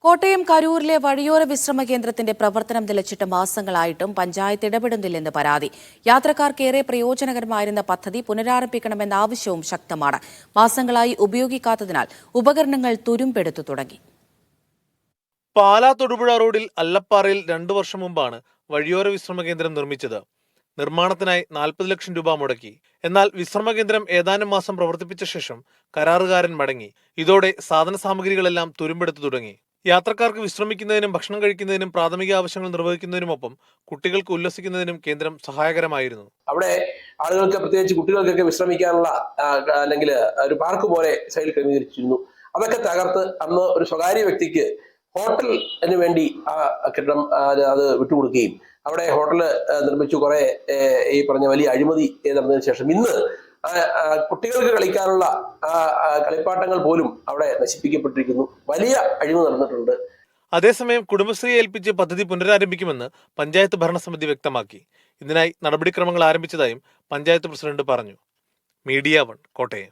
കോട്ടയം കരൂരിലെ വഴിയോര വിശ്രമ കേന്ദ്രത്തിന്റെ പ്രവർത്തനം നിലച്ചിട്ട് മാസങ്ങളായിട്ടും പഞ്ചായത്ത് ഇടപെടുന്നില്ലെന്ന് പരാതി. യാത്രക്കാർക്കേറെ പ്രയോജനകരമായിരുന്ന പദ്ധതി പുനരാരംഭിക്കണമെന്ന ആവശ്യവും ശക്തമാണ്. മാസങ്ങളായി ഉപയോഗിക്കാത്തതിനാൽ ഉപകരണങ്ങൾ തുരുമ്പെടുത്തു തുടങ്ങി. പാലാ തൊടുപുഴ റോഡിൽ അല്ലപ്പാറയിൽ 2 വർഷം മുമ്പാണ് വഴിയോര വിശ്രമ കേന്ദ്രം നിർമ്മിച്ചത്. നിർമ്മാണത്തിനായി 40 ലക്ഷം രൂപ മുടക്കി. എന്നാൽ വിശ്രമ കേന്ദ്രം ഏതാനും മാസം പ്രവർത്തിപ്പിച്ച ശേഷം കരാറുകാരൻ മടങ്ങി. ഇതോടെ സാധന സാമഗ്രികളെല്ലാം തുരുമ്പെടുത്തു തുടങ്ങി. യാത്രക്കാർക്ക് വിശ്രമിക്കുന്നതിനും ഭക്ഷണം കഴിക്കുന്നതിനും പ്രാഥമിക ആവശ്യങ്ങൾ നിർവഹിക്കുന്നതിനുമൊപ്പം കുട്ടികൾക്ക് ഉല്ലസിക്കുന്നതിനും കേന്ദ്രം സഹായകരമായിരുന്നു. അവിടെ ആളുകൾക്ക്, പ്രത്യേകിച്ച് കുട്ടികൾക്കൊക്കെ വിശ്രമിക്കാനുള്ള അല്ലെങ്കിൽ ഒരു പാർക്ക് പോലെ സൈഡിൽ ക്രമീകരിച്ചിരുന്നു. അതൊക്കെ തകർത്ത് അന്ന് ഒരു സ്വകാര്യ വ്യക്തിക്ക് ഹോട്ടലിന് വേണ്ടി ആ കെട്ടിടം അത് വിട്ടുകൊടുക്കുകയും അവിടെ ഹോട്ടൽ നിർമ്മിച്ചു കുറെ ഈ പറഞ്ഞ വലിയ അഴിമതി നടന്നതിന് ശേഷം ഇന്ന് കുട്ടികൾക്ക് കളിക്കാനുള്ള കളിപ്പാട്ടങ്ങൾ പോലും അവിടെ നശിപ്പിക്കപ്പെട്ടിരിക്കുന്നു. വലിയ അഴിമതി നടന്നിട്ടുണ്ട്. അതേസമയം കുടുംബശ്രീയെ ഏൽപ്പിച്ച് പദ്ധതി പുനരാരംഭിക്കുമെന്ന് പഞ്ചായത്ത് ഭരണസമിതി വ്യക്തമാക്കി. ഇതിനായി നടപടിക്രമങ്ങൾ ആരംഭിച്ചതായും പഞ്ചായത്ത് പ്രസിഡന്റ് പറഞ്ഞു. മീഡിയ 1 കോട്ടയം.